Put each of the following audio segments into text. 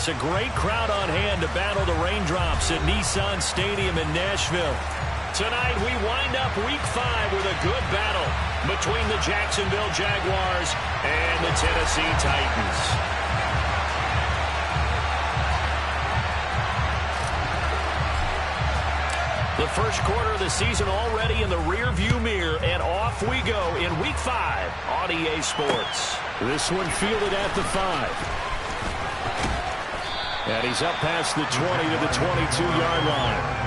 place. A great crowd on hand to battle the raindrops at Nissan Stadium in Nashville. Tonight, we wind up Week 5 with a good battle between the Jacksonville Jaguars and the Tennessee Titans. The first quarter of the season already in the rearview mirror, and off we go in Week 5 on EA Sports. This one fielded at the 5. And he's up past the 20 to the 22-yard line.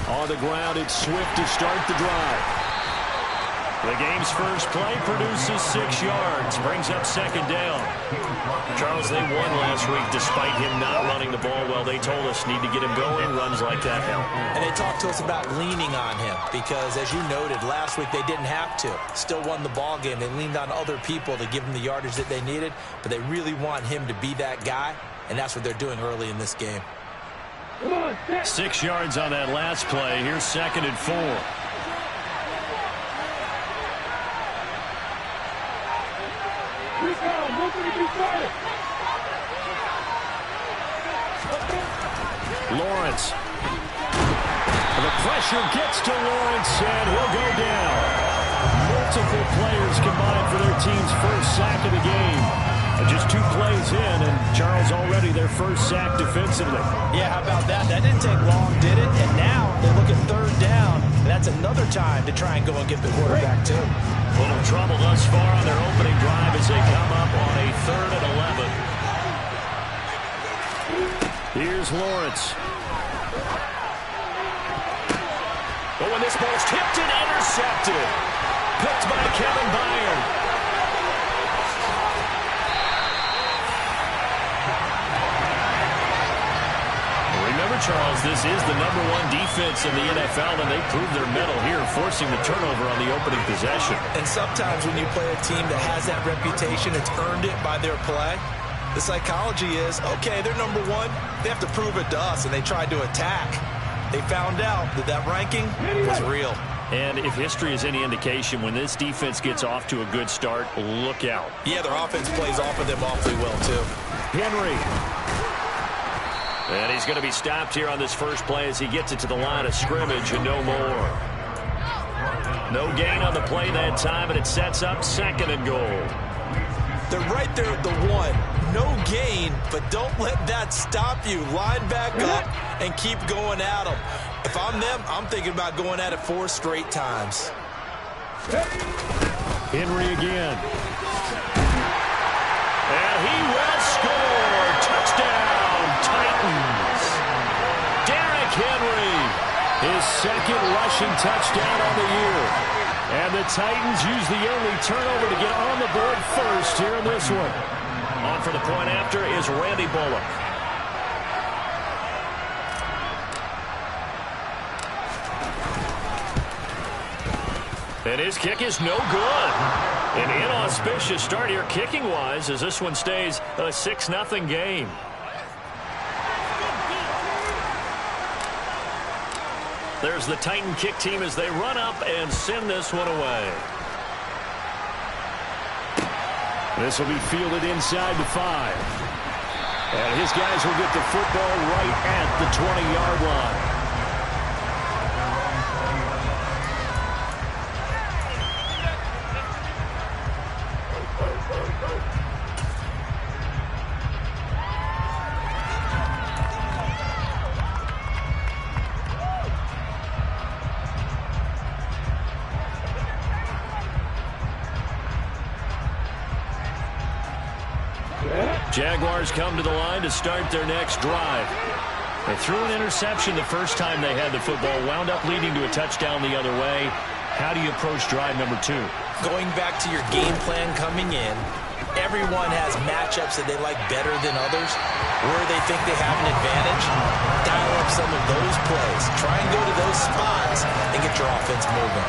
On the ground, it's Swift to start the drive. The game's first play produces 6 yards, brings up second down. Charles, they won last week despite him not running the ball well. They told us need to get him going. Runs like that help. And they talked to us about leaning on him because, as you noted, last week they didn't have to. Still won the ball game. They leaned on other people to give them the yardage that they needed, but they really want him to be that guy, and that's what they're doing early in this game. 6 yards on that last play. Here's 2nd and 4. Lawrence. The pressure gets to Lawrence, and he'll go down. Multiple players combined for their team's first sack of the game. And just 2 plays in, and Charles already their first sack defensively. Yeah, how about that? That didn't take long, did it? And now they look at 3rd down, and that's another time to try and go and get the quarterback, too. Little trouble thus far on their opening drive as they come up on a 3rd and 11. Here's Lawrence. Oh, and this ball's tipped and intercepted. Picked by Kevin Byard. Charles, this is the #1 defense in the NFL, and they proved their mettle here, forcing the turnover on the opening possession. And sometimes when you play a team that has that reputation, it's earned it by their play. The psychology is, okay, they're #1. They have to prove it to us, and they tried to attack. They found out that that ranking was real. And if history is any indication, when this defense gets off to a good start, look out. Yeah, their offense plays off of them awfully well, too. Henry. And he's going to be stopped here on this first play as he gets it to the line of scrimmage and no more. No gain on the play that time, and it sets up 2nd and goal. They're right there at the 1. No gain, but don't let that stop you. Line back up and keep going at them. If I'm them, I'm thinking about going at it 4 straight times. Henry again. And he will score. Touchdown. Titans. Derrick Henry, his 2nd rushing touchdown on the year. And the Titans use the only turnover to get on the board first here in this one. On for the point after is Randy Bullock. And his kick is no good. An inauspicious start here kicking-wise as this one stays a 6-0 game. There's the Titan kick team as they run up and send this one away. This will be fielded inside the 5. And his guys will get the football right at the 20-yard line. Jaguars come to the line to start their next drive. They threw an interception the first time they had the football, wound up leading to a touchdown the other way. How do you approach drive number 2? Going back to your game plan coming in, everyone has matchups that they like better than others. Where they think they have an advantage, dial up some of those plays. Try and go to those spots and get your offense moving.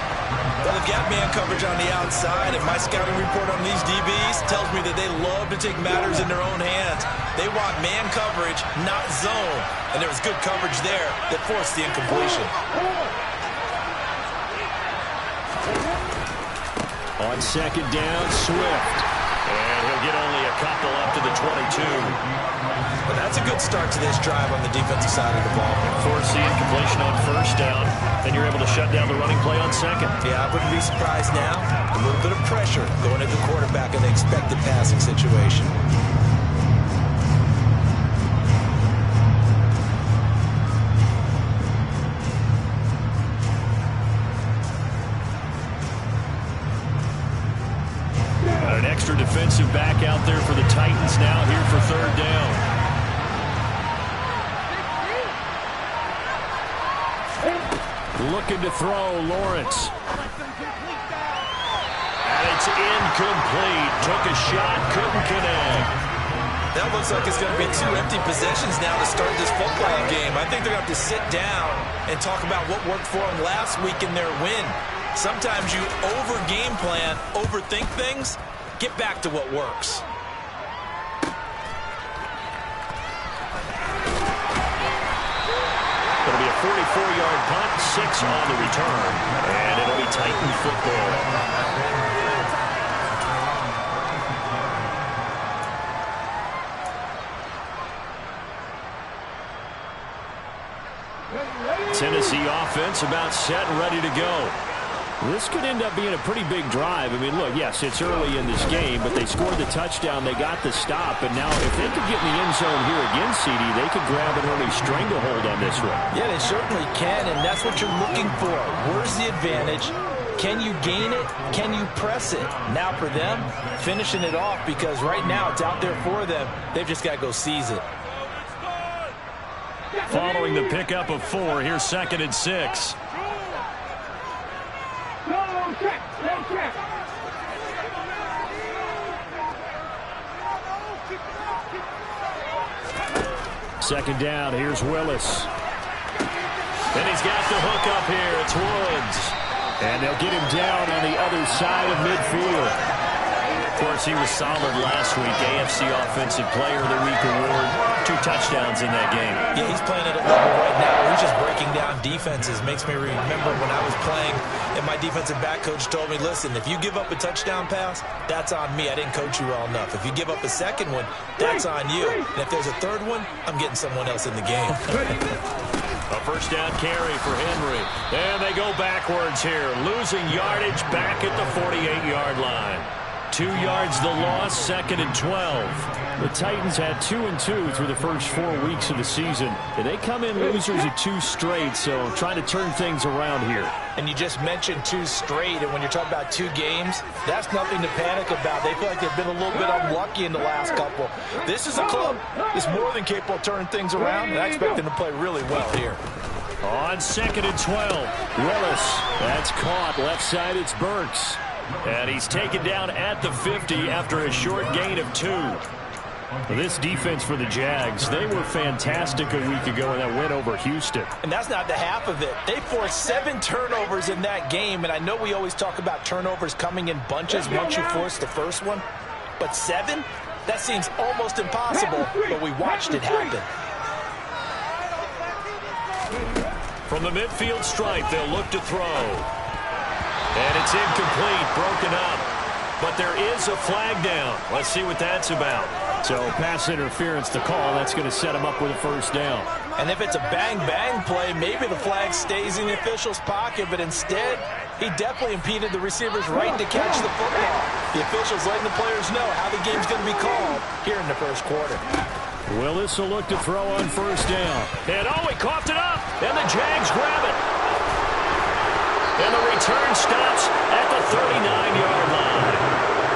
Well, they've got man coverage on the outside, and my scouting report on these DBs tells me that they love to take matters in their own hands. They want man coverage, not zone. And there was good coverage there that forced the incompletion. On second down, Swift. And he'll get only a couple up to the 22. Well, that's a good start to this drive on the defensive side of the ball. Force the incompletion on first down. Then you're able to shut down the running play on second. Yeah, I wouldn't be surprised now. A little bit of pressure going at the quarterback in the expected passing situation. An extra defensive back out there for the Titans now here for third down. Looking to throw, Lawrence. And it's incomplete. Took a shot, couldn't connect. That looks like it's going to be 2 empty possessions now to start this football game. I think they're going to have to sit down and talk about what worked for them last week in their win. Sometimes you over-game plan, overthink things. Get back to what works. It'll be a 44-yard punt, 6 on the return, and it'll be Titan football. Tennessee offense about set and ready to go. This could end up being a pretty big drive. I mean, look, yes, it's early in this game, but they scored the touchdown. They got the stop. And now if they could get in the end zone here again, CD, they could grab an early stranglehold on this one. Yeah, they certainly can, and that's what you're looking for. Where's the advantage? Can you gain it? Can you press it? Now for them, finishing it off, because right now it's out there for them. They've just got to go seize it. Following the pickup of 4, here's 2nd and 6. Second down, here's Willis. And he's got the hook up here. It's Woods. And they'll get him down on the other side of midfield. Of course, he was solid last week. AFC Offensive Player of the Week award. 2 touchdowns in that game. Yeah, he's playing at a level right now where he's just breaking down defenses. Makes me remember when I was playing and my defensive back coach told me, listen, if you give up a touchdown pass, that's on me. I didn't coach you well enough. If you give up a second one, that's on you. And if there's a third one, I'm getting someone else in the game. A first down carry for Henry. And they go backwards here. Losing yardage back at the 48-yard line. 2 yards the loss, 2nd and 12. The Titans had 2-2 through the first 4 weeks of the season. And they come in losers of 2 straight, so trying to turn things around here. And you just mentioned 2 straight, and when you're talking about 2 games, that's nothing to panic about. They feel like they've been a little bit unlucky in the last couple. This is a club that's more than capable of turning things around, and I expect them to play really well here. On 2nd and 12, Willis, that's caught. Left side, it's Burks. and he's taken down at the 50 after a short gain of 2. This defense for the Jags, they were fantastic a week ago in that win over Houston. And that's not the half of it. They forced 7 turnovers in that game, and I know we always talk about turnovers coming in bunches once you force the first one, but 7? That seems almost impossible, but we watched it happen. From the midfield stripe, they'll look to throw. And it's incomplete, broken up. But there is a flag down. Let's see what that's about. So pass interference to call. That's going to set him up with a first down. And if it's a bang-bang play, maybe the flag stays in the official's pocket, but instead, he definitely impeded the receiver's right to catch the football. The official's letting the players know how the game's going to be called here in the first quarter. Willis will look to throw on first down. And he coughed it up, and the Jags grab it. And the return stops at the 39-yard line.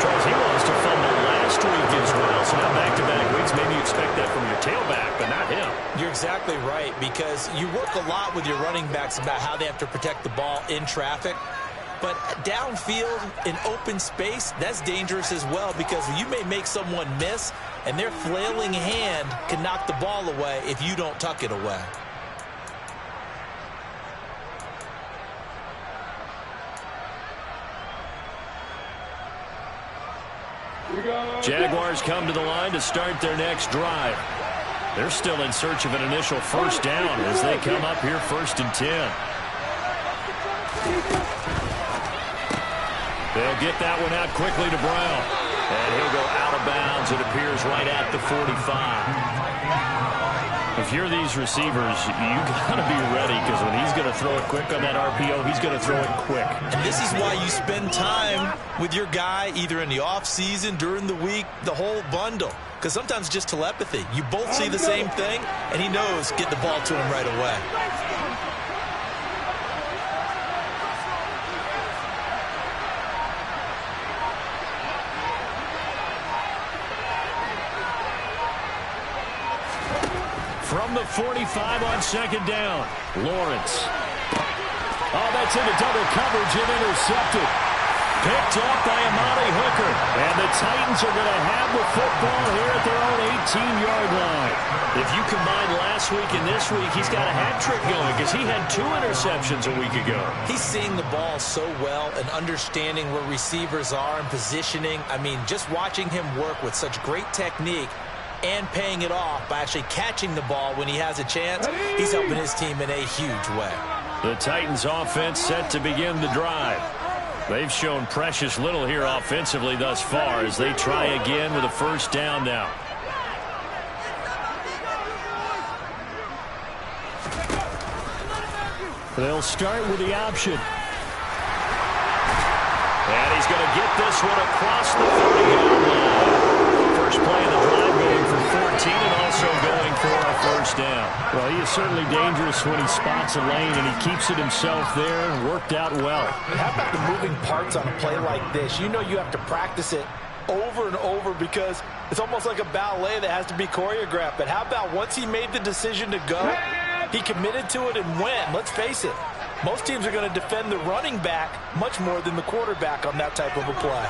Charles, he wants to fumble last week as well. So now back-to-back weeks, maybe you expect that from your tailback, but not him. You're exactly right, because you work a lot with your running backs about how they have to protect the ball in traffic. But downfield in open space, that's dangerous as well, because you may make someone miss, and their flailing hand can knock the ball away if you don't tuck it away. Jaguars come to the line to start their next drive. They're still in search of an initial first down as they come up here 1st and 10. They'll get that one out quickly to Brown. And he'll go out of bounds, it appears, right at the 45. If you're these receivers, you got to be ready, because when he's going to throw it quick on that RPO, he's going to throw it quick. And this is why you spend time with your guy either in the offseason, during the week, the whole bundle. Because sometimes just telepathy. You both see the same thing, and he knows get the ball to him right away. From the 45 on 2nd down, Lawrence. Oh, that's into double coverage and intercepted. Picked up by Amani Hooker. And the Titans are going to have the football here at their own 18-yard line. If you combine last week and this week, he's got a hat trick going, because he had 2 interceptions a week ago. He's seeing the ball so well and understanding where receivers are and positioning. I mean, just watching him work with such great technique and paying it off by actually catching the ball when he has a chance, he's helping his team in a huge way. The Titans offense set to begin the drive. They've shown precious little here offensively thus far as they try again with a first down now. They'll start with the option. And he's going to get this one across the 30-yard line. First play of the drive, going for 14 and also going for a first down. Well, he is certainly dangerous when he spots a lane, and he keeps it himself there and worked out well. How about the moving parts on a play like this? You know you have to practice it over and over, because it's almost like a ballet that has to be choreographed. But how about once he made the decision to go, he committed to it and went. Let's face it, most teams are going to defend the running back much more than the quarterback on that type of a play.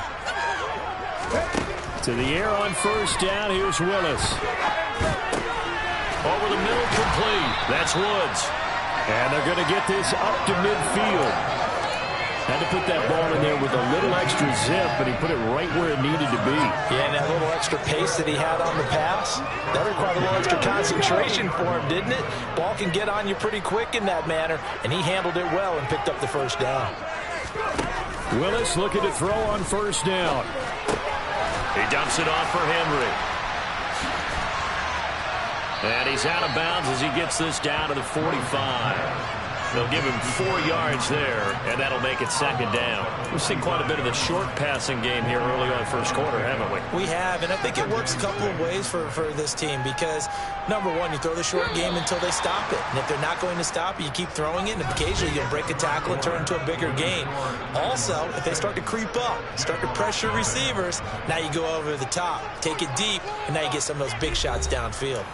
To the air on first down, here's Willis. Over the middle, complete. That's Woods. And they're going to get this up to midfield. Had to put that ball in there with a little extra zip, but he put it right where it needed to be. Yeah, and that little extra pace that he had on the pass, that required a little extra concentration for him, didn't it? Ball can get on you pretty quick in that manner, and he handled it well and picked up the first down. Willis looking to throw on first down. He dumps it off for Henry. And he's out of bounds as he gets this down to the 45. They'll give him 4 yards there, and that'll make it 2nd down. We've seen quite a bit of the short passing game here early on first quarter, haven't we? We have, and I think it works a couple of ways for this team, because, number one, you throw the short game until they stop it. And if they're not going to stop it, you keep throwing it, and occasionally you'll break a tackle and turn into a bigger gain. Also, if they start to creep up, start to pressure receivers, now you go over the top, take it deep, and now you get some of those big shots downfield.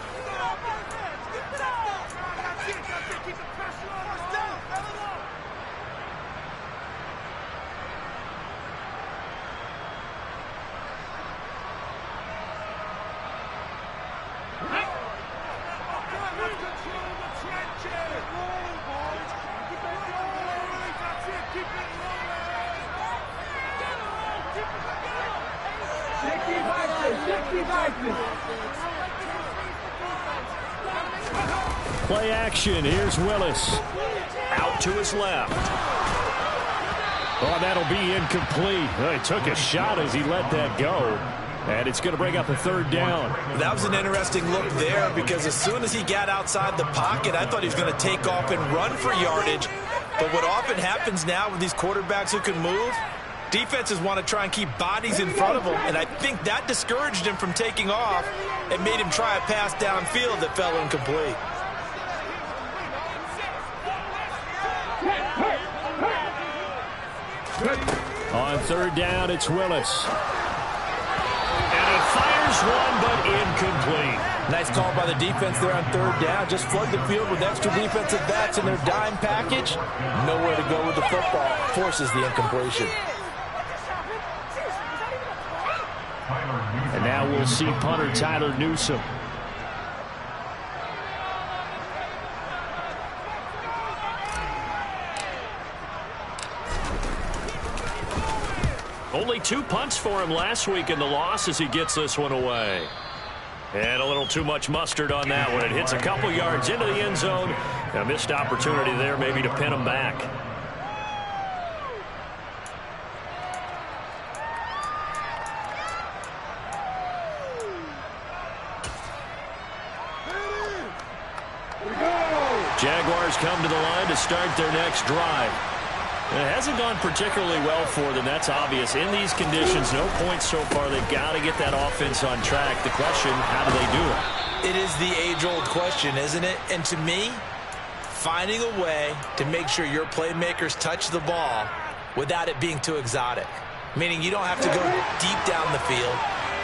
Play action. Here's Willis. Out to his left. Oh, that'll be incomplete. Well, he took a shot as he let that go. And it's going to bring up a 3rd down. That was an interesting look there, because as soon as he got outside the pocket, I thought he was going to take off and run for yardage. But what often happens now with these quarterbacks who can move, defenses want to try and keep bodies in front of them, and I think that discouraged him from taking off and made him try a pass downfield that fell incomplete. On 3rd down, it's Willis. And he fires one, but incomplete. Nice call by the defense there on third down. Just flood the field with extra defensive backs in their dime package. Nowhere to go with the football. Forces the incompletion. And now we'll see punter Tyler Newsome. Only 2 punts for him last week in the loss as he gets this one away. And a little too much mustard on that one. It hits a couple yards into the end zone. A missed opportunity there maybe to pin him back. Jaguars come to the line to start their next drive. It hasn't gone particularly well for them. That's obvious. In these conditions, no points so far. They've got to get that offense on track. The question, how do they do it? It is the age-old question, isn't it? And to me, finding a way to make sure your playmakers touch the ball without it being too exotic. Meaning you don't have to go deep down the field.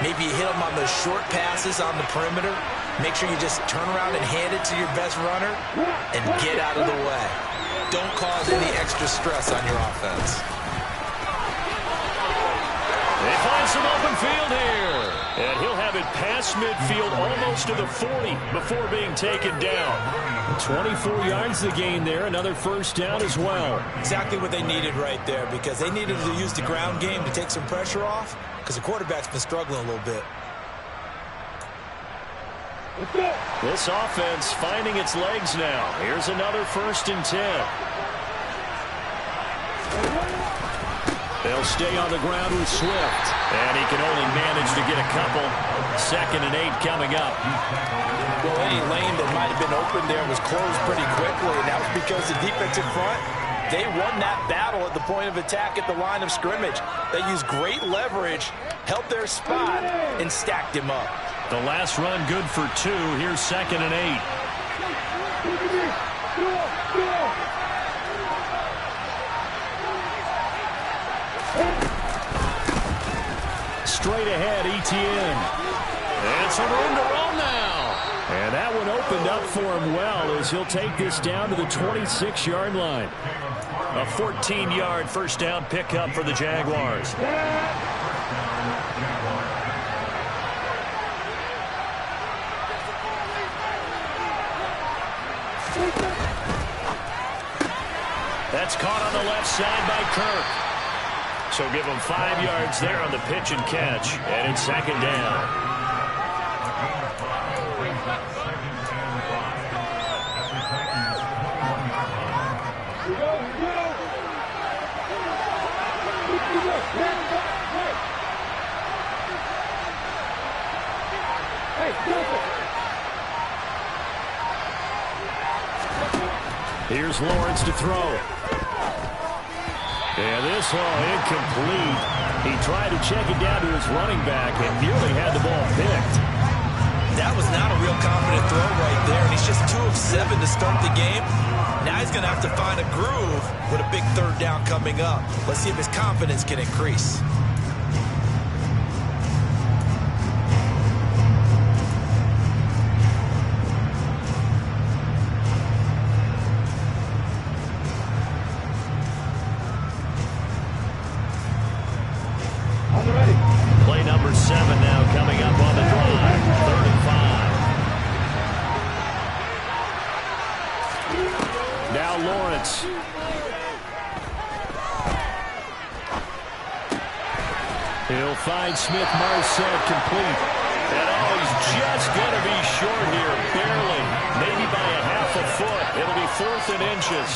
Maybe you hit them on those short passes on the perimeter. Make sure you just turn around and hand it to your best runner and get out of the way. Don't cause any extra stress on your offense. They find some open field here. And he'll have it past midfield almost to the 40 before being taken down. 24 yards the gain there. Another first down as well. Exactly what they needed right there, because they needed to use the ground game to take some pressure off, because the quarterback's been struggling a little bit. This offense finding its legs now. Here's another 1st and 10. They'll stay on the ground with Swift. And he can only manage to get a couple. 2nd and 8 coming up. Well, any lane that might have been open there was closed pretty quickly, and that was because the defensive front, they won that battle at the point of attack at the line of scrimmage. They used great leverage, held their spot, and stacked him up. The last run good for 2. Here's 2nd and 8. Straight ahead, Etienne. And some room to roll now. And that one opened up for him well as he'll take this down to the 26-yard line. A 14-yard first down pickup for the Jaguars. That's caught on the left side by Kirk. So give him 5 yards there on the pitch and catch. And it's 2nd down. Here's Lawrence to throw. And this one incomplete. He tried to check it down to his running back and nearly had the ball picked. That was not a real confident throw right there, and he's just 2 of 7 to start the game. Now he's going to have to find a groove with a big 3rd down coming up. Let's see if his confidence can increase. Play number 7 now coming up on the drive. 3rd and 5. Now Lawrence. He'll find Smith-Marset complete. And he's just going to be short here, barely. Maybe by a half a foot. It'll be 4th and inches.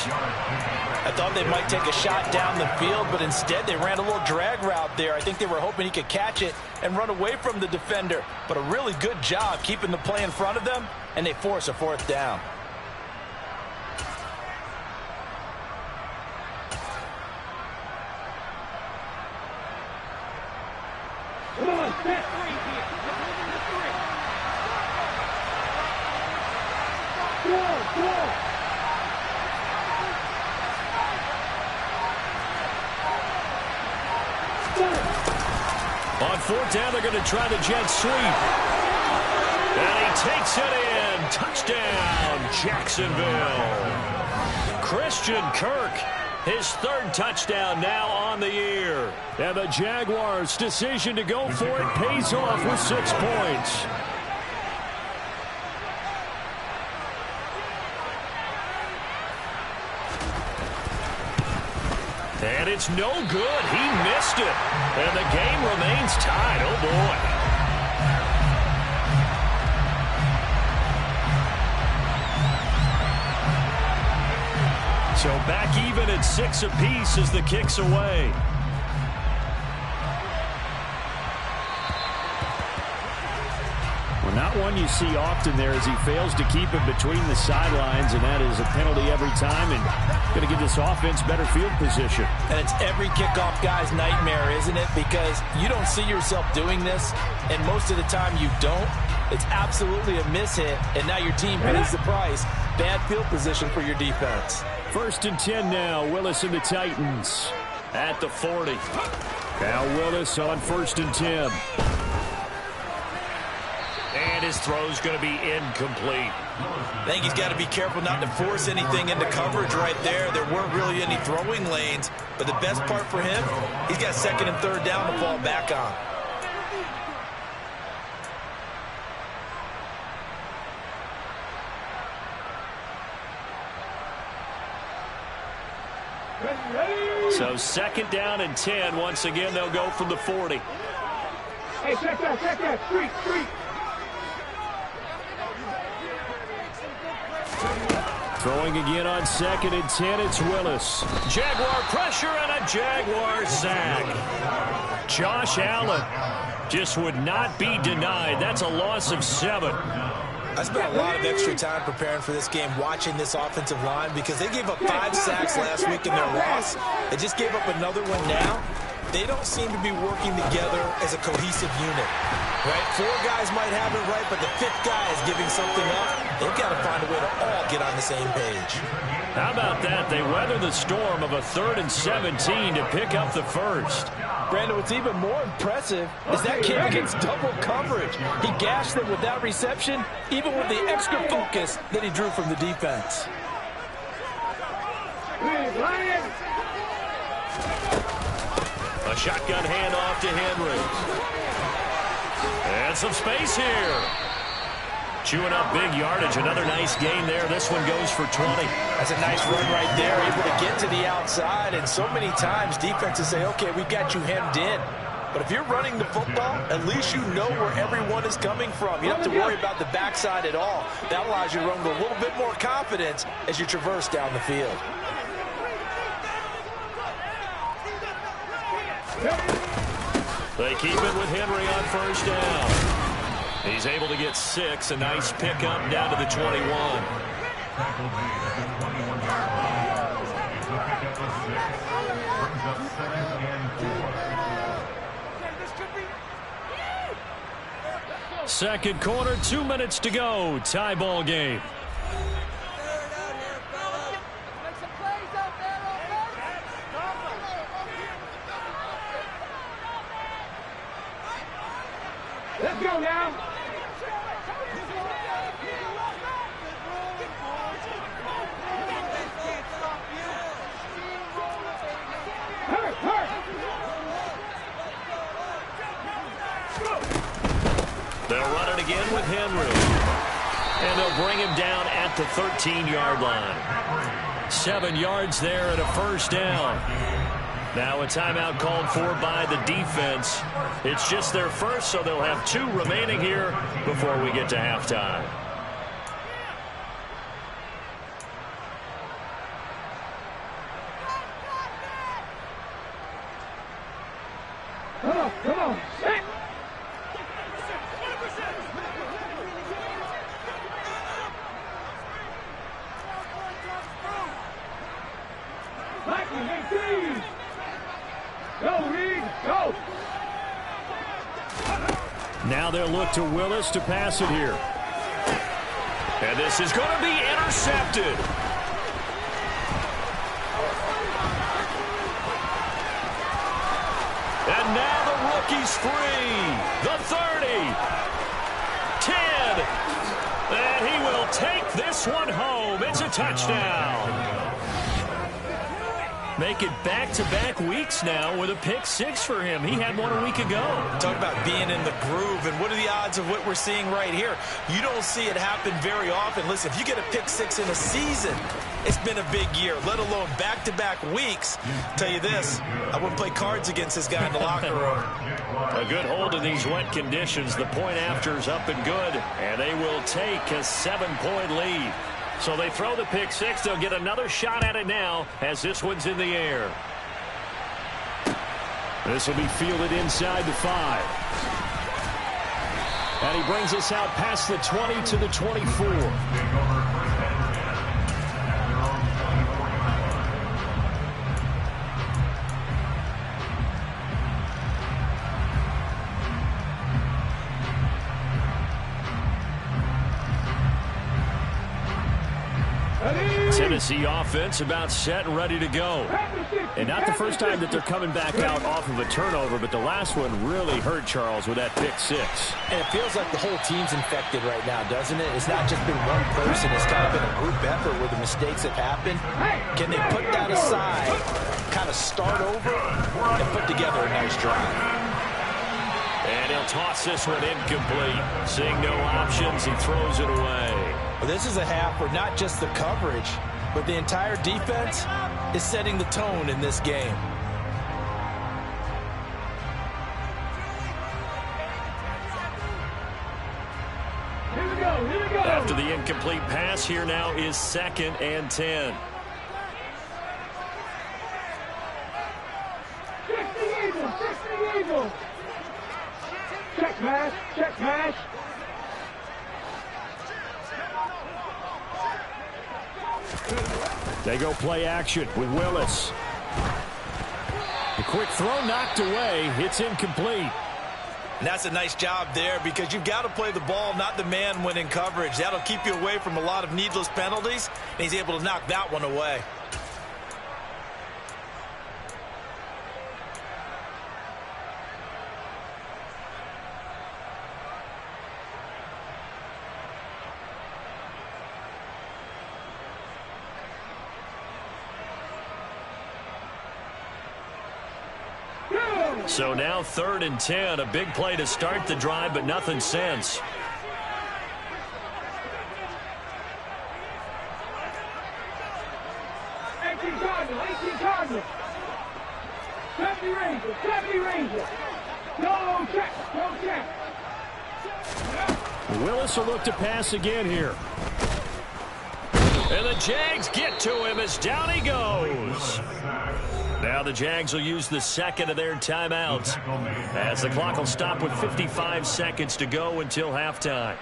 I thought they might take a shot down the field, but instead they ran a little drag route there. I think they were hoping he could catch it and run away from the defender. But a really good job keeping the play in front of them, and they force a 4th down. Come on, set 3 here. Go. On 4th down, they're going to try the jet sweep. And he takes it in. Touchdown, Jacksonville. Christian Kirk, his third touchdown now on the year. And the Jaguars' decision to go for it pays off with 6 points. And it's no good. He missed it. And the game remains tied. Oh, boy. So back even at 6 apiece as the kick's away. Well, not one you see often there as he fails to keep it between the sidelines, and that is a penalty every time, and going to give this offense better field position. And it's every kickoff guy's nightmare, isn't it? Because you don't see yourself doing this, and most of the time you don't. It's absolutely a mishit, and now your team pays the price. Bad field position for your defense. 1st and 10 now. Willis and the Titans at the 40. Now Willis on 1st and 10. And his throw's going to be incomplete. I think he's got to be careful not to force anything into coverage right there. There weren't really any throwing lanes, but the best part for him, he's got 2nd and 3rd down to fall back on. So 2nd down and 10. Once again, they'll go from the 40. Hey, check that. Street. Throwing again on 2nd and 10, it's Willis. Jaguar pressure and a Jaguar sack. Josh Allen just would not be denied. That's a loss of 7. I spent a lot of extra time preparing for this game, watching this offensive line, because they gave up 5 sacks last week in their loss. They just gave up another one now. They don't seem to be working together as a cohesive unit, right? 4 guys might have it right, but the 5th guy is giving something up. They've got to find a way to all get on the same page. How about that? They weather the storm of a 3rd and 17 to pick up the 1st. Brandon, what's even more impressive is that kid against double coverage. He gashed them with that reception, even with the extra focus that he drew from the defense. A shotgun handoff to Henry. And some space here. Chewing up big yardage. Another nice gain there. This one goes for 20. That's a nice run right there, able to get to the outside. And so many times defenses say, okay, we've got you hemmed in. But if you're running the football, at least you know where everyone is coming from. You don't have to worry about the backside at all. That allows you to run with a little bit more confidence as you traverse down the field. They keep it with Henry on 1st down. He's able to get 6. A nice pickup down to the 21. Second quarter, 2 minutes to go. Tie ball game. Let's go now. They'll run it again with Henry. And they'll bring him down at the 13-yard line. 7 yards there and a 1st down. Now a timeout called for by the defense. It's just their first, so they'll have 2 remaining here before we get to halftime. Come on. Set. Go, Reed, go! Now they'll look to Willis to pass it here. And this is going to be intercepted. And now the rookie's free. The 30, 10, good. And he will take this one home. It's a touchdown. Make it back-to-back weeks now with a pick six for him. He had one a week ago. Talk about being in the groove, and what are the odds of what we're seeing right here? You don't see it happen very often. Listen, if you get a pick six in a season, it's been a big year, let alone back-to-back weeks. Tell you this, I wouldn't play cards against this guy in the locker room. A good hold in these wet conditions. The point after is up and good, and they will take a 7-point lead. So they throw the pick six. They'll get another shot at it now as this one's in the air. This will be fielded inside the 5. And he brings us out past the 20 to the 24. Tennessee offense about set and ready to go. And not the first time that they're coming back out off of a turnover, but the last one really hurt Charles with that pick six. And it feels like the whole team's infected right now, doesn't it? It's not just been one person. It's kind of been a group effort where the mistakes have happened. Can they put that aside, kind of start over, and put together a nice drive? And he'll toss this one incomplete. Seeing no options, he throws it away. Well, this is a half where not just the coverage, but the entire defense is setting the tone in this game. Here we go, here we go. After the incomplete pass, here now is 2nd and 10. Check the eagle, check the eagle. Check pass, check pass. They go play action with Willis. The quick throw knocked away. It's incomplete. And that's a nice job there because you've got to play the ball, not the man when in coverage. That'll keep you away from a lot of needless penalties, and he's able to knock that one away. So now 3rd and 10, a big play to start the drive, but nothing since. 18 Cardinals. 70 Rangers. No check. Willis will look to pass again here. And the Jags get to him as down he goes. Now the Jags will use the second of their timeouts as the clock will stop with 55 seconds to go until halftime.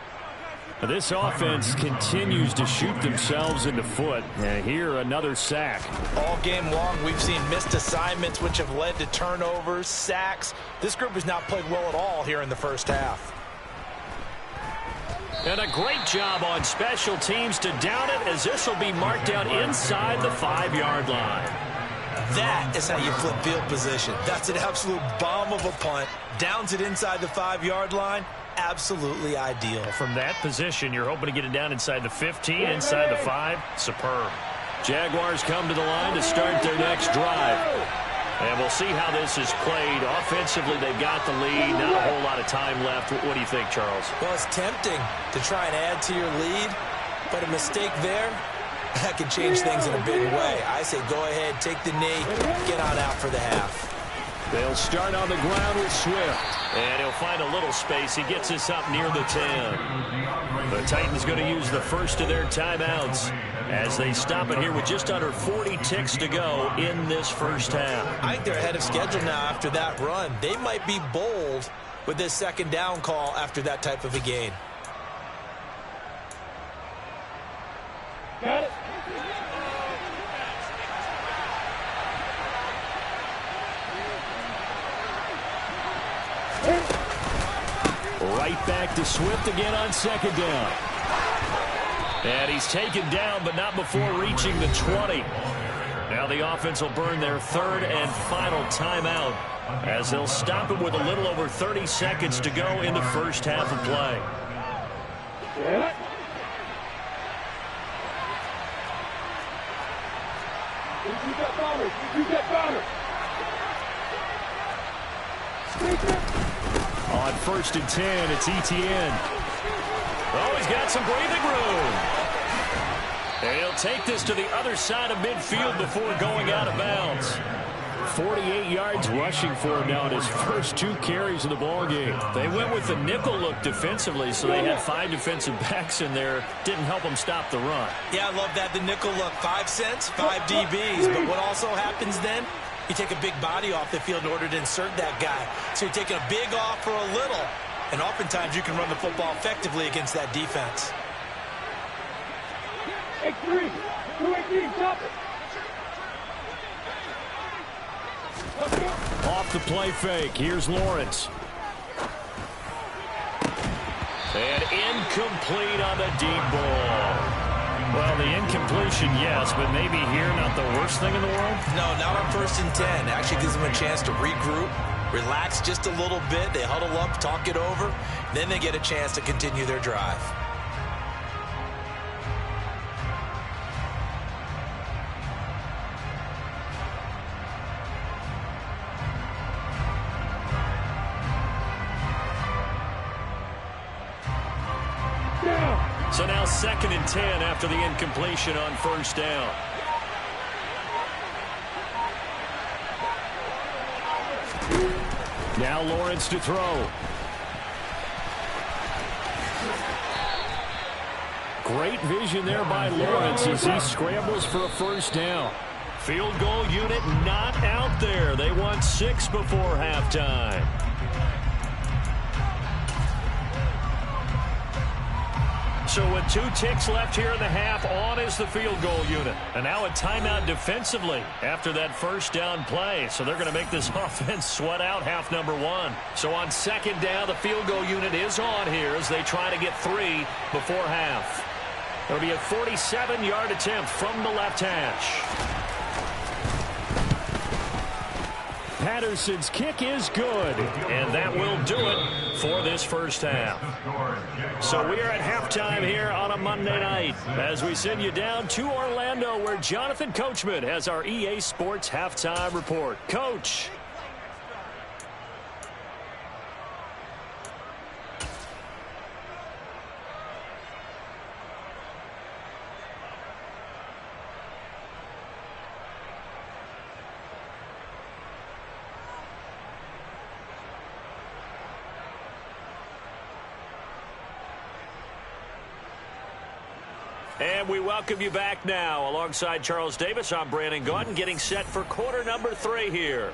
This offense continues to shoot themselves in the foot. And here, another sack. All game long, we've seen missed assignments, which have led to turnovers, sacks. This group has not played well at all here in the first half. And a great job on special teams to down it as this will be marked down inside the 5-yard line. That is how you flip field position. That's an absolute bomb of a punt. Downs it inside the 5-yard line. Absolutely ideal. From that position, you're hoping to get it down inside the 15, inside the 5. Superb. Jaguars come to the line to start their next drive. And we'll see how this is played. Offensively, they've got the lead. Not a whole lot of time left. What do you think, Charles? Well, it's tempting to try and add to your lead, but a mistake there, that can change things in a big way. I say go ahead, take the knee, get on out for the half. They'll start on the ground with Swift. And he'll find a little space. He gets us up near the 10. The Titans going to use the first of their timeouts as they stop it here with just under 40 ticks to go in this first half. I think they're ahead of schedule now after that run. They might be bold with this second down call after that type of a gain. Got it. Right back to Swift again on second down. And he's taken down, but not before reaching the 20. Now the offense will burn their third and final timeout as they'll stop it with a little over 30 seconds to go in the first half of play. Yeah. You get better. You get better. On 1st and 10, it's Etienne. Oh, he's got some breathing room. And he'll take this to the other side of midfield before going out of bounds. 48 yards rushing for him now in his first 2 carries of the ballgame. They went with the nickel look defensively, so they had 5 defensive backs in there. Didn't help them stop the run. Yeah, I love that, the nickel look. 5 cents, 5 DBs. But what also happens then? You take a big body off the field in order to insert that guy. So you're taking a big off for a little. And oftentimes you can run the football effectively against that defense. 8-3. 2-18. Stop it. Off the play fake. Here's Lawrence. And incomplete on the deep ball. Well, the incompletion, yes, but maybe here not the worst thing in the world? No, not on 1st and 10. Actually gives them a chance to regroup, relax just a little bit. They huddle up, talk it over. Then they get a chance to continue their drive. So now 2nd and 10 after the incompletion on 1st down. Now Lawrence to throw. Great vision there by Lawrence as he scrambles for a 1st down. Field goal unit not out there. They want 6 before halftime. So with 2 ticks left here in the half, on is the field goal unit. And now a timeout defensively after that 1st down play. So they're going to make this offense sweat out half number 1. So on 2nd down, the field goal unit is on here as they try to get 3 before half. It'll be a 47-yard attempt from the left hash. Patterson's kick is good, and that will do it for this 1st half. So we are at halftime here on a Monday night as we send you down to Orlando where Jonathan Coachman has our EA Sports halftime report. Coach. And we welcome you back now. Alongside Charles Davis, I'm Brandon Gaudin, getting set for quarter number 3 here.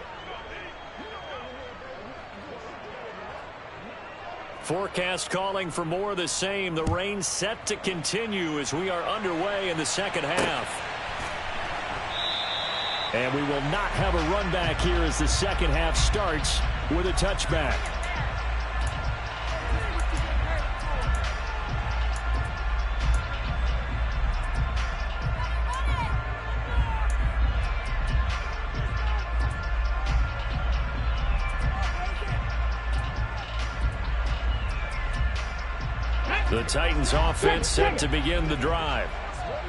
Forecast calling for more of the same. The rain set to continue as we are underway in the 2nd half. And we will not have a run back here as the 2nd half starts with a touchback. The Titans offense set to begin the drive.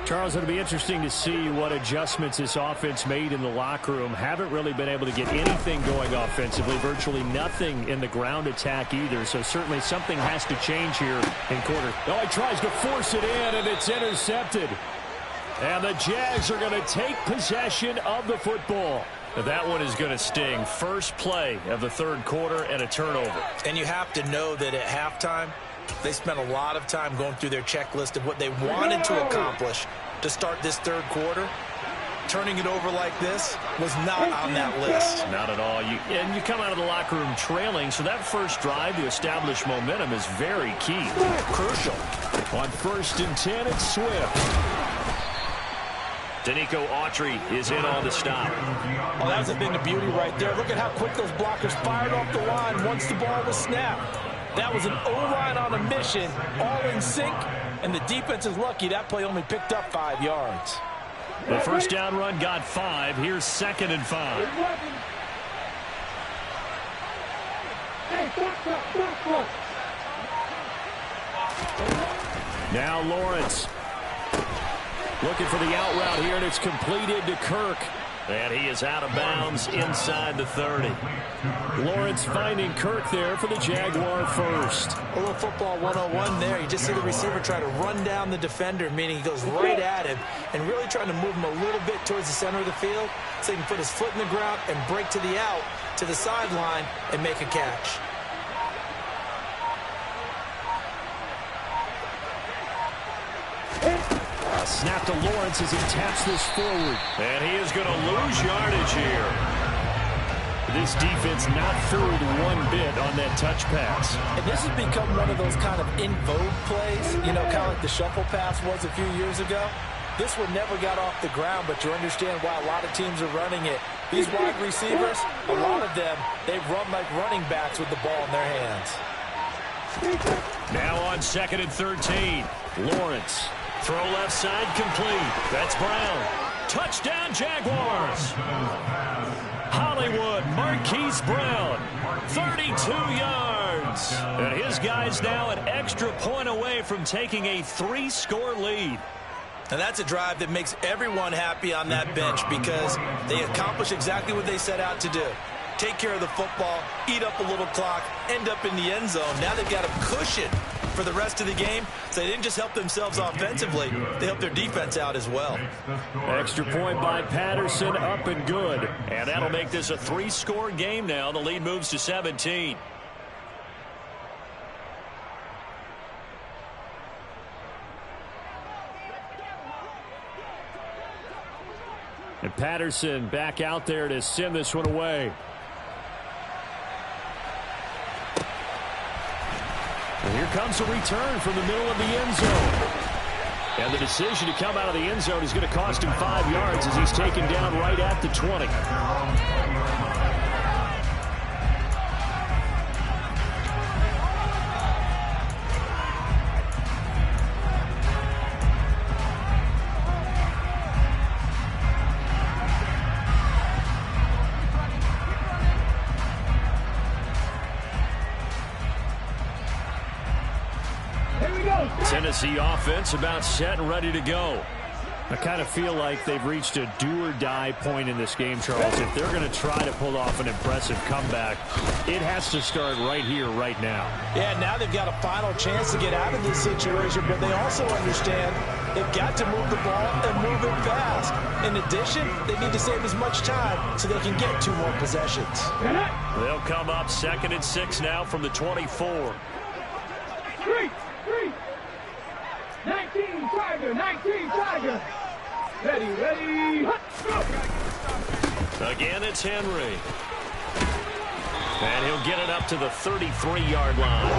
Charles, it'll be interesting to see what adjustments this offense made in the locker room. Haven't really been able to get anything going offensively. Virtually nothing in the ground attack either. So certainly something has to change here in quarter. Oh, he tries to force it in, and it's intercepted. And the Jags are going to take possession of the football. That one is going to sting. First play of the 3rd quarter and a turnover. And you have to know that at halftime, they spent a lot of time going through their checklist of what they wanted to accomplish to start this 3rd quarter. Turning it over like this was not on that list. Not at all. And you come out of the locker room trailing, so that first drive to establish momentum is very key. Crucial. On 1st and 10, it's Swift. Danico Autry is in on the stop. Oh, that's a thing of beauty right there. Look at how quick those blockers fired off the line once the ball was snapped. That was an O-line on a mission, all in sync, and the defense is lucky that play only picked up 5 yards. The 1st down run got 5. Here's 2nd and 5. Now Lawrence. Looking for the out route here, and it's completed to Kirk. And he is out of bounds inside the 30. Lawrence finding Kirk there for the Jaguar first. A little football 101 there. You just see the receiver try to run down the defender, meaning he goes right at him and really trying to move him a little bit towards the center of the field so he can put his foot in the ground and break to the out, to the sideline, and make a catch. Snap to Lawrence as he taps this forward. And he is going to lose yardage here. This defense not fooled one bit on that touch pass. And this has become one of those kind of in vogue plays, you know, kind of like the shuffle pass was a few years ago. This one never got off the ground, but you understand why a lot of teams are running it. These wide receivers, a lot of them, they run like running backs with the ball in their hands. Now on 2nd and 13. Lawrence. Throw left side complete. That's Brown. Touchdown Jaguars. Hollywood Marquise Brown. 32 yards. And his guys now an extra point away from taking a 3-score lead. And that's a drive that makes everyone happy on that bench because they accomplish exactly what they set out to do. Take care of the football, eat up a little clock, end up in the end zone. Now they've got a cushion for the rest of the game. So they didn't just help themselves offensively, they helped their defense out as well. Extra point by Patterson, up and good. And that'll make this a 3-score game now. The lead moves to 17. And Patterson back out there to send this one away. And here comes a return from the middle of the end zone. And the decision to come out of the end zone is going to cost him 5 yards as he's taken down right at the 20. Tennessee offense about set and ready to go. I kind of feel like they've reached a do-or-die point in this game, Charles. If they're going to try to pull off an impressive comeback, it has to start right here, right now. Yeah, now they've got a final chance to get out of this situation, but they also understand they've got to move the ball and move it fast. In addition, they need to save as much time so they can get 2 more possessions. They'll come up 2nd and 6 now from the 24. 19 Tiger. Ready. Again, it's Henry. And he'll get it up to the 33-yard line.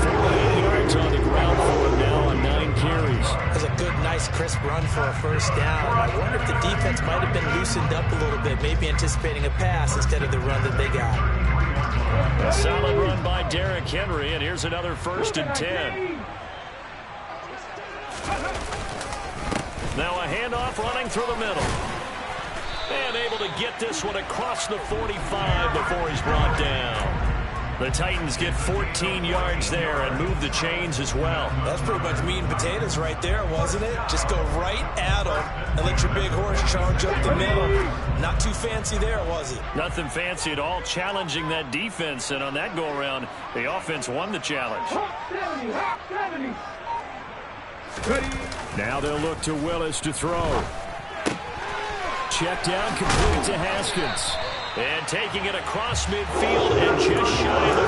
48 yards on the ground for him now on 9 carries. That's a good, nice, crisp run for a first down. I wonder if the defense might have been loosened up a little bit, maybe anticipating a pass instead of the run that they got. A solid run by Derrick Henry, and here's another 1st and 10. Now a handoff running through the middle. And able to get this one across the 45 before he's brought down. The Titans get 14 yards there and move the chains as well. That's pretty much meat and potatoes right there, wasn't it? Just go right at them and let your big horse charge up the middle. Not too fancy there, was it? Nothing fancy at all, challenging that defense. And on that go-around, the offense won the challenge. Hop 70. Now they'll look to Willis to throw. Check down, complete to Haskins. And taking it across midfield and just shy of the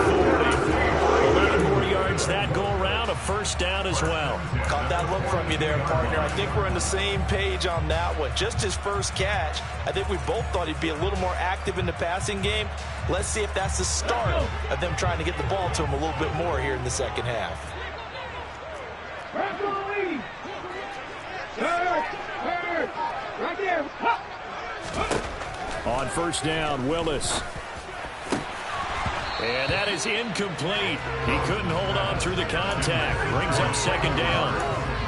40. 11 more yards that go around, a 1st down as well. Caught that look from you there, partner. I think we're on the same page on that one. Just his first catch. I think we both thought he'd be a little more active in the passing game. Let's see if that's the start of them trying to get the ball to him a little bit more here in the second half. Right there. On 1st down, Willis. And that is incomplete. He couldn't hold on through the contact. Brings up 2nd down.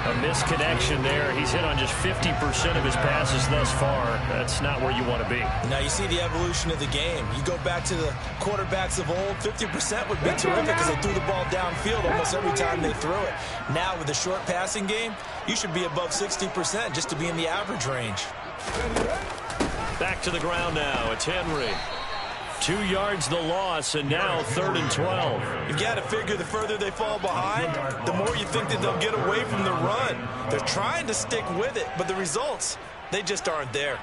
A misconnection there. He's hit on just 50% of his passes thus far. That's not where you want to be. Now you see the evolution of the game. You go back to the quarterbacks of old, 50% would be terrific because they threw the ball downfield almost every time they threw it. Now with the short passing game, you should be above 60% just to be in the average range. Back to the ground now. It's Henry. 2 yards the loss, and now 3rd and 12. You've got to figure the further they fall behind, the more you think that they'll get away from the run. They're trying to stick with it, but the results, they just aren't there.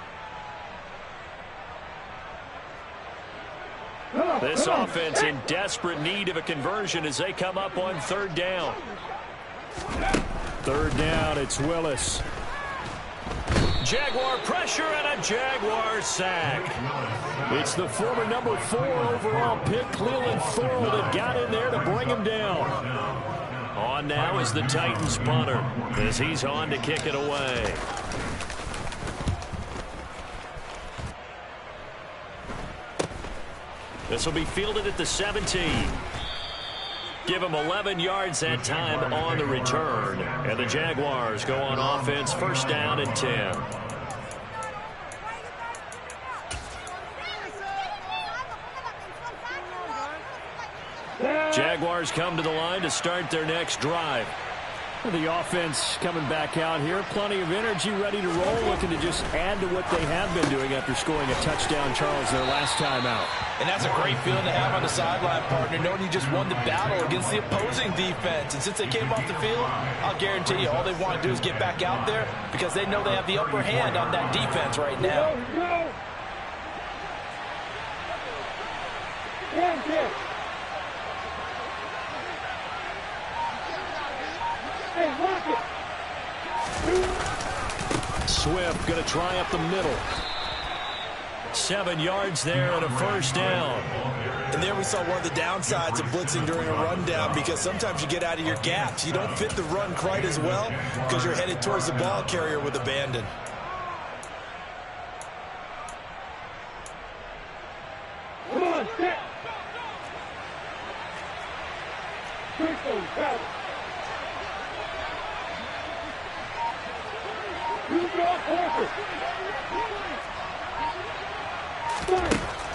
This offense in desperate need of a conversion as they come up on 3rd down. 3rd down, it's Willis. Jaguar pressure and a Jaguar sack. It's the former number 4 overall pick, Cleveland Thorne, that got in there to bring him down. On now is the Titans punter as he's on to kick it away. This will be fielded at the 17. Give him 11 yards that time on the return. And the Jaguars go on offense, 1st down and 10. Jaguars come to the line to start their next drive. The offense coming back out here. Plenty of energy, ready to roll, looking to just add to what they have been doing after scoring a touchdown, Charles, their last time out. And that's a great feeling to have on the sideline, partner, knowing you just won the battle against the opposing defense. And since they came off the field, I'll guarantee you all they want to do is get back out there because they know they have the upper hand on that defense right now. Swift going to try up the middle. 7 yards there and a 1st down. And there we saw one of the downsides of blitzing during a rundown because sometimes you get out of your gaps. You don't fit the run quite as well because you're headed towards the ball carrier with abandon. Come on, set.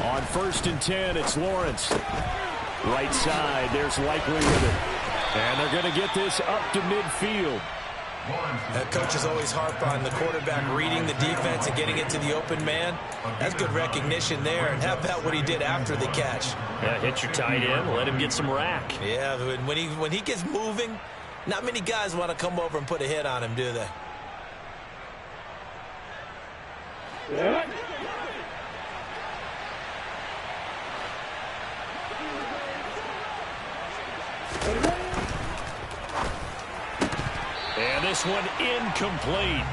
On 1st and 10, it's Lawrence. Right side, there's Likely with it. And they're going to get this up to midfield. Coaches always harp on the quarterback reading the defense and getting it to the open man. That's good recognition there. And how about what he did after the catch? Yeah, hit your tight end, let him get some rack. Yeah, when he gets moving, not many guys want to come over and put a hit on him, do they? Yeah. And this one incomplete.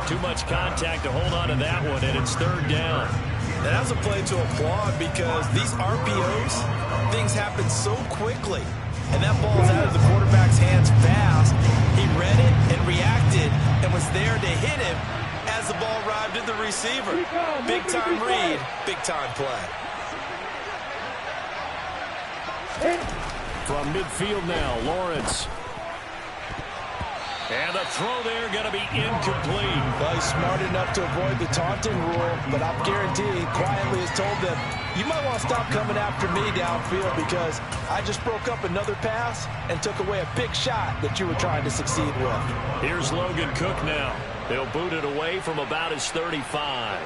Too much contact to hold on to that one, and it's 3rd down. And that's a play to applaud because these RPOs, things happen so quickly. And that ball's out of the quarterback's hands fast. He read it and reacted and was there to hit him as the ball arrived at the receiver. Big-time read, big-time play. From midfield now, Lawrence. And the throw there going to be incomplete. Well, he's smart enough to avoid the taunting rule, but I'm guaranteeing quietly has told them, you might want to stop coming after me downfield because I just broke up another pass and took away a big shot that you were trying to succeed with. Here's Logan Cook now. He'll boot it away from about his 35.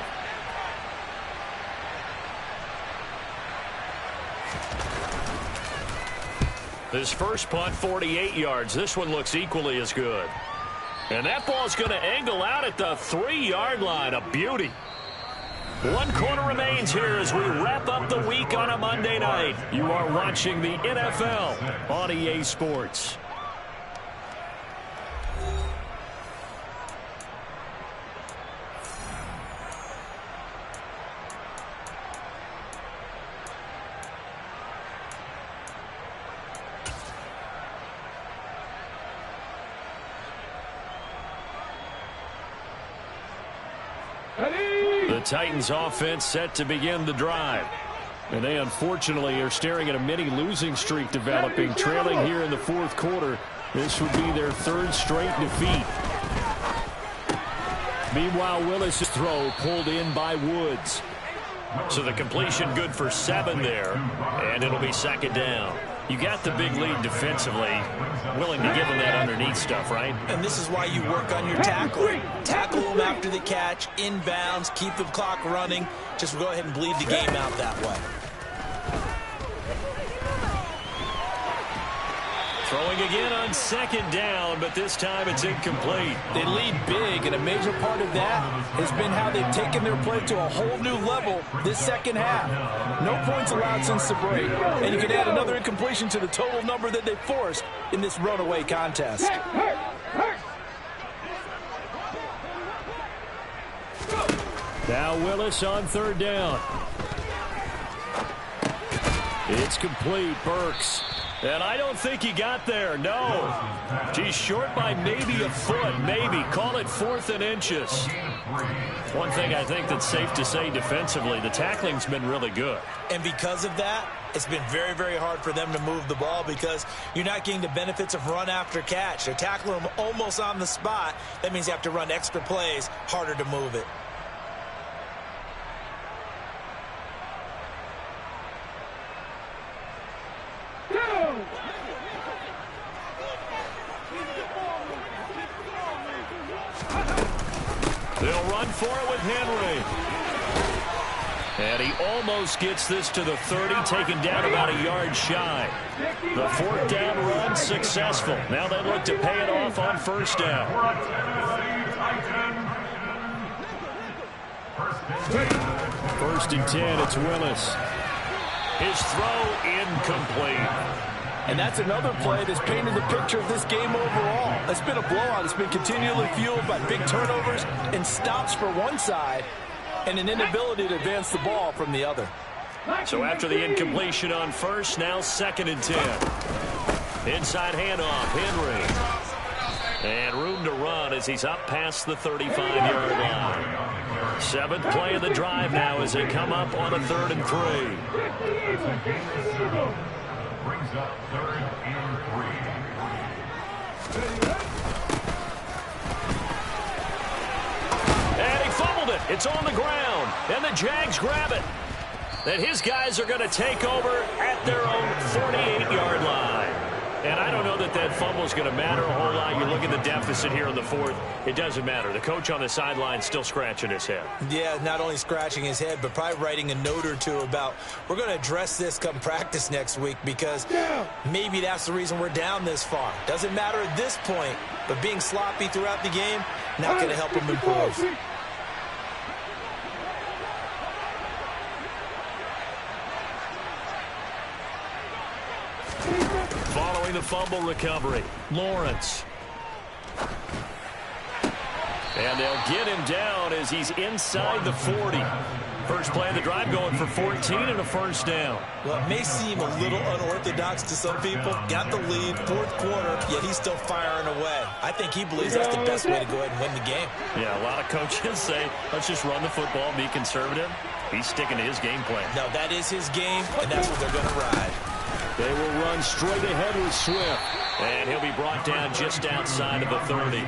His first punt, 48 yards. This one looks equally as good. And that ball's going to angle out at the 3-yard line. A beauty. 1 quarter remains here as we wrap up the week on a Monday night. You are watching the NFL on EA Sports. The Titans offense set to begin the drive. And they unfortunately are staring at a mini losing streak developing, trailing here in the 4th quarter This would be their third straight defeat. Meanwhile, Willis' throw pulled in by Woods. So the completion good for 7 there, and it'll be second down. You got the big lead defensively, willing to give them that underneath stuff, right? And this is why you work on your tackling. Tackle them after the catch, inbounds, keep the clock running. Just go ahead and bleed the game out that way. Throwing again on second down, but this time it's incomplete. They lead big, and a major part of that has been how they've taken their play to a whole new level this second half. No points allowed since the break, and you can add another incompletion to the total number that they forced in this runaway contest. Now Willis on third down. It's complete. Burks. And I don't think he got there, no. He's short by maybe a foot, maybe. Call it 4th and inches. One thing I think that's safe to say defensively, the tackling's been really good. And because of that, it's been very, very hard for them to move the ball because you're not getting the benefits of run after catch. They're tackling them almost on the spot. That means you have to run extra plays, harder to move it. They'll run for it with Henry. And he almost gets this to the 30, taken down about a yard shy. The 4th down run successful. Now they look to pay it off on first down. First and 10, it's Willis. His throw incomplete. And that's another play that's painted the picture of this game overall. It's been a blowout. It's been continually fueled by big turnovers and stops for one side and an inability to advance the ball from the other. So after the incompletion on first, now 2nd and 10. Inside handoff, Henry. And room to run as he's up past the 35-yard line. 7th play of the drive now as they come up on a 3rd and 3. Brings up 3rd and 3. And he fumbled it. It's on the ground. And the Jags grab it. And his guys are going to take over at their own 48-yard line. And I don't know that that fumble is going to matter a whole lot. You look at the deficit here in the 4th. It doesn't matter. The coach on the sideline still scratching his head. Yeah, not only scratching his head, but probably writing a note or two about we're going to address this come practice next week because maybe that's the reason we're down this far. Doesn't matter at this point, but being sloppy throughout the game, not going to help him improve. Following the fumble recovery, Lawrence. And they'll get him down as he's inside the 40. First play of the drive going for 14 and a first down. Well, it may seem a little unorthodox to some people. Got the lead, 4th quarter, yet he's still firing away. I think he believes that's the best way to go ahead and win the game. Yeah, a lot of coaches say, let's just run the football, be conservative. He's sticking to his game plan. No, that is his game, and that's what they're going to ride. They will run straight ahead with Swift. And he'll be brought down just outside of the 30.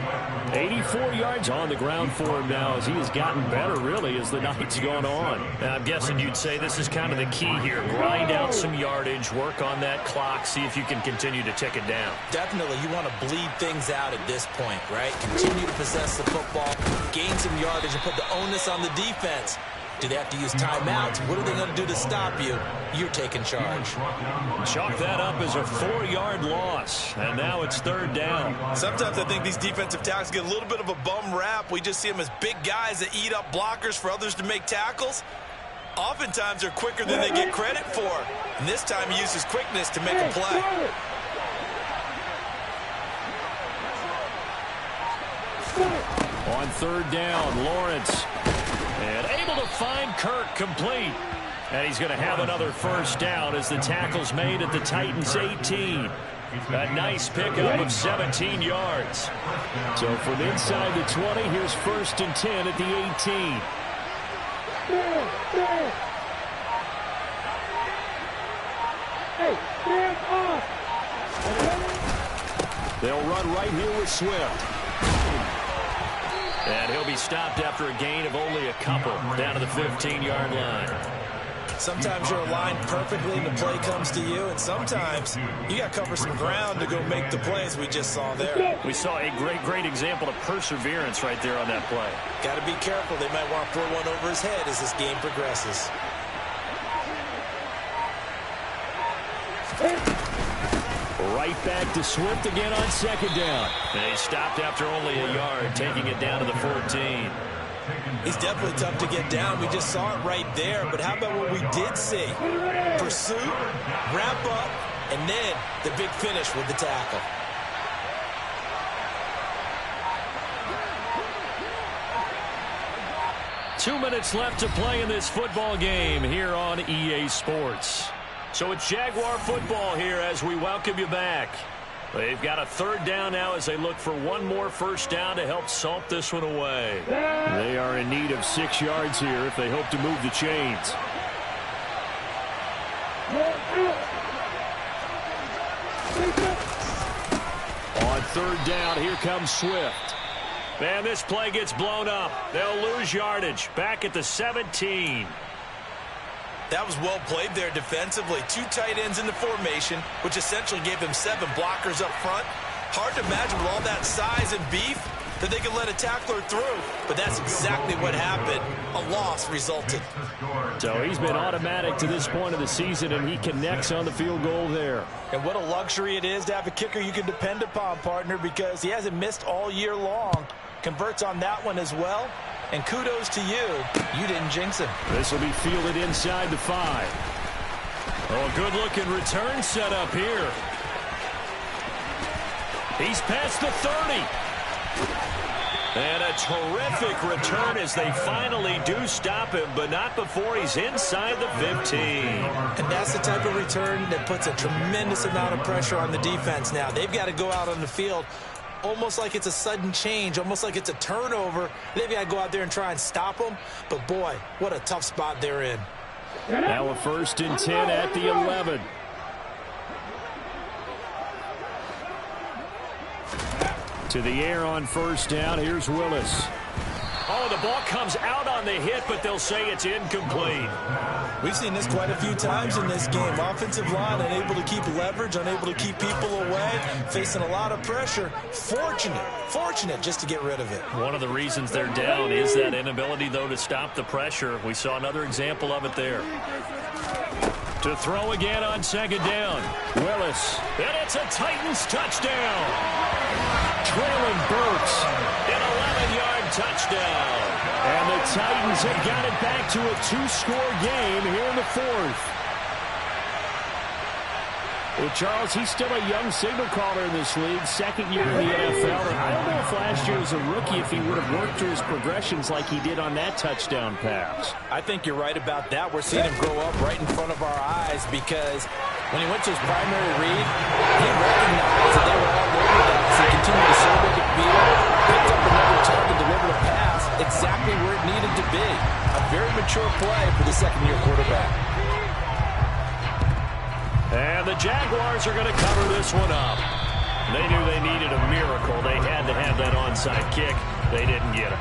84 yards on the ground for him now as he has gotten better, really, as the night's gone on. And I'm guessing you'd say this is kind of the key here. Grind out some yardage, work on that clock, see if you can continue to tick it down. Definitely, you want to bleed things out at this point, right? Continue to possess the football, gain some yardage, and put the onus on the defense. Do they have to use timeouts? What are they going to do to stop you? You're taking charge. Chalk that up as a 4-yard loss, and now it's 3rd down. Sometimes I think these defensive tackles get a little bit of a bum rap. We just see them as big guys that eat up blockers for others to make tackles. Oftentimes they're quicker than they get credit for. And this time he uses quickness to make a play. On 3rd down, Lawrence. And able to find Kirk complete. And he's going to have another first down as the tackle's made at the Titans' 18. A nice pickup of 17 yards. So from inside the 20, here's 1st and 10 at the 18. They'll run right here with Swift. And he'll be stopped after a gain of only a couple down to the 15-yard line. Sometimes you're aligned perfectly and the play comes to you, and sometimes you got to cover some ground to go make the plays we just saw there. We saw a great example of perseverance right there on that play. Got to be careful. They might want to throw one over his head as this game progresses. Right back to Swift again on second down. And he stopped after only a yard, taking it down to the 14. He's definitely tough to get down. We just saw it right there. But how about what we did see? Pursuit, wrap up, and then the big finish with the tackle. Two minutes left to play in this football game here on EA Sports. So it's Jaguar football here as we welcome you back. They've got a third down now as they look for one more first down to help salt this one away. They are in need of 6 yards here if they hope to move the chains. On third down, here comes Swift. Man, this play gets blown up. They'll lose yardage. Back at the 17. That was well played there defensively. 2 tight ends in the formation, which essentially gave them 7 blockers up front. Hard to imagine with all that size and beef that they could let a tackler through, but that's exactly what happened. A loss resulted. So he's been automatic to this point of the season, and he connects on the field goal there. And what a luxury it is to have a kicker you can depend upon, partner, because he hasn't missed all year long. Converts on that one as well. And kudos to you. You didn't jinx him. This will be fielded inside the 5. Oh, good-looking return set up here. He's past the 30. And a terrific return as they finally do stop him, but not before he's inside the 15. And that's the type of return that puts a tremendous amount of pressure on the defense now. They've got to go out on the field almost like it's a sudden change, almost like it's a turnover. They've got to go out there and try and stop them. But, boy, what a tough spot they're in. Now a 1st and 10 at the 11. To the air on first down. Here's Willis. Oh, the ball comes out on the hit, but they'll say it's incomplete. We've seen this quite a few times in this game. Offensive line unable to keep leverage, unable to keep people away, facing a lot of pressure. Fortunate just to get rid of it. One of the reasons they're down is that inability, though, to stop the pressure. We saw another example of it there. To throw again on second down. Willis. And it's a Titans touchdown. Trailing Burks. An 11-yard touchdown. And the Titans have got it back to a 2-score game here in the 4th. Well, Charles, he's still a young signal caller in this league, 2nd year in the NFL. And I don't know if last year as a rookie if he would have worked through his progressions like he did on that touchdown pass. I think you're right about that. We're seeing him grow up right in front of our eyes because when he went to his primary read, he recognized that they were all over that as he continued to survey the field, picked up another target, delivered a pass exactly where it needed to be. A very mature play for the 2nd-year quarterback. And the Jaguars are going to cover this one up. They knew they needed a miracle. They had to have that onside kick. They didn't get it.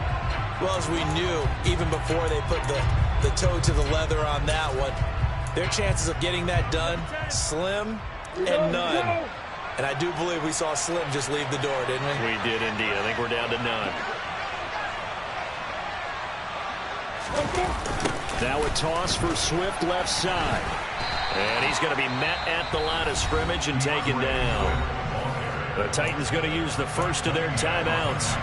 Well, as we knew, even before they put the toe to the leather on that one, their chances of getting that done, slim and none. And I do believe we saw Slim just leave the door, didn't we? We did indeed. I think we're down to none. Now a toss for Swift left side. And he's going to be met at the line of scrimmage and taken down. The Titans going to use the first of their timeouts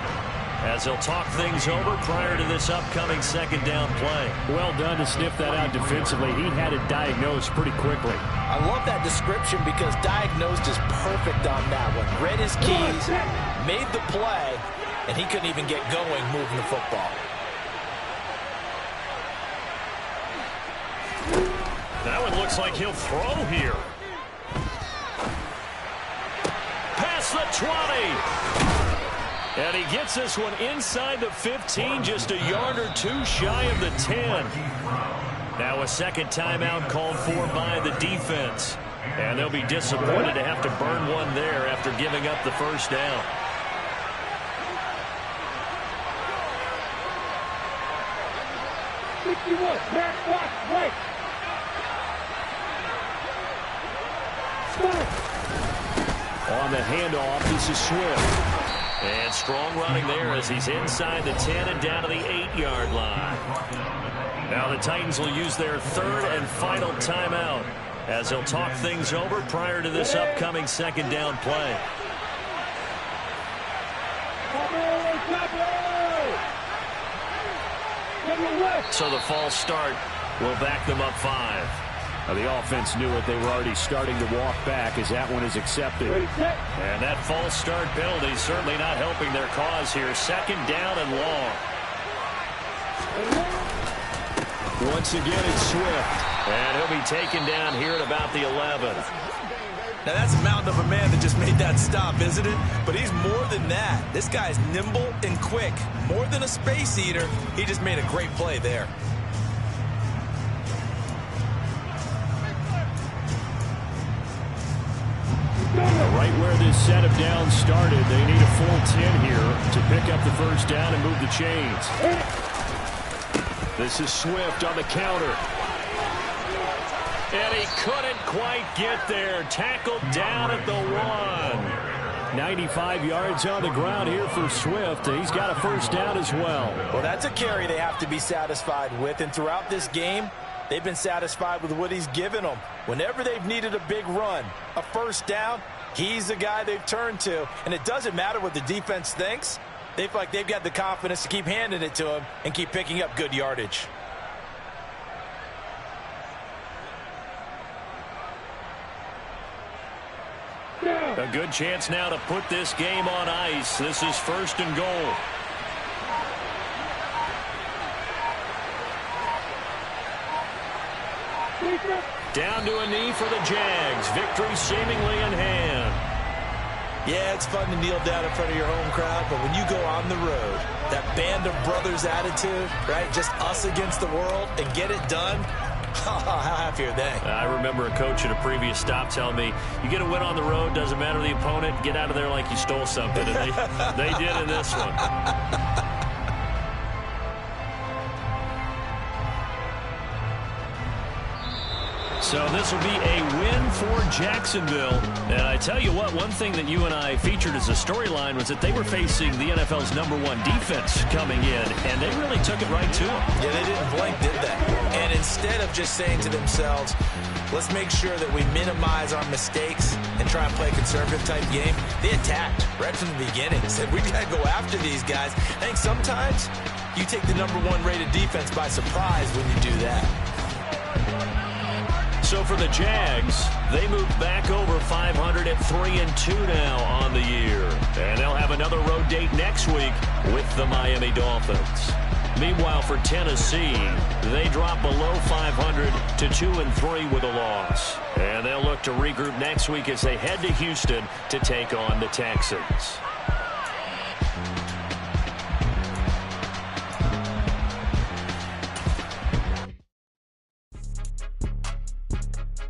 as they'll talk things over prior to this upcoming 2nd down play. Well done to sniff that out defensively. He had it diagnosed pretty quickly. I love that description because diagnosed is perfect on that one. Read his keys, made the play, and he couldn't even get going moving the football. That one looks like he'll throw here. Past the 20. And he gets this one inside the 15, just a yard or two shy of the 10. Now a second timeout called for by the defense. And they'll be disappointed to have to burn one there after giving up the first down. On the handoff, this is Swift. And strong running there as he's inside the 10 and down to the 8-yard line. Now the Titans will use their third and final timeout as they'll talk things over prior to this upcoming second down play. So the false start will back them up 5. The offense knew it. They were already starting to walk back as that one is accepted. And that false start penalty certainly not helping their cause here. Second down and long. Once again, it's Swift. And he'll be taken down here at about the 11. Now that's a mountain of a man that just made that stop, isn't it? But he's more than that. This guy's nimble and quick. More than a space eater. He just made a great play there. Right where this set of downs started, they need a full 10 here to pick up the first down and move the chains. This is Swift on the counter. And he couldn't quite get there. Tackled down at the 1. 95 yards on the ground here for Swift. He's got a first down as well. Well, that's a carry they have to be satisfied with. And throughout this game, they've been satisfied with what he's given them. Whenever they've needed a big run, a first down, he's the guy they've turned to. And it doesn't matter what the defense thinks. They feel like they've got the confidence to keep handing it to him and keep picking up good yardage. A good chance now to put this game on ice. This is first and goal. Down to a knee for the Jags. Victory seemingly in hand. Yeah, it's fun to kneel down in front of your home crowd, but when you go on the road, that band of brothers attitude, right, just us against the world, and get it done, how happy are they? I remember a coach at a previous stop telling me, you get a win on the road, doesn't matter the opponent, get out of there like you stole something. And they did in this one. So this will be a win for Jacksonville. And I tell you what, one thing that you and I featured as a storyline was that they were facing the NFL's #1 defense coming in, and they really took it right to them. Yeah, they didn't blink, did they? And instead of just saying to themselves, let's make sure that we minimize our mistakes and try and play a conservative type game, they attacked right from the beginning. Said, we've got to go after these guys. I think sometimes you take the #1 rated defense by surprise when you do that. So for the Jags, they move back over 500 at 3-2 now on the year. And they'll have another road date next week with the Miami Dolphins. Meanwhile, for Tennessee, they drop below 500 to 2-3 with a loss. And they'll look to regroup next week as they head to Houston to take on the Texans.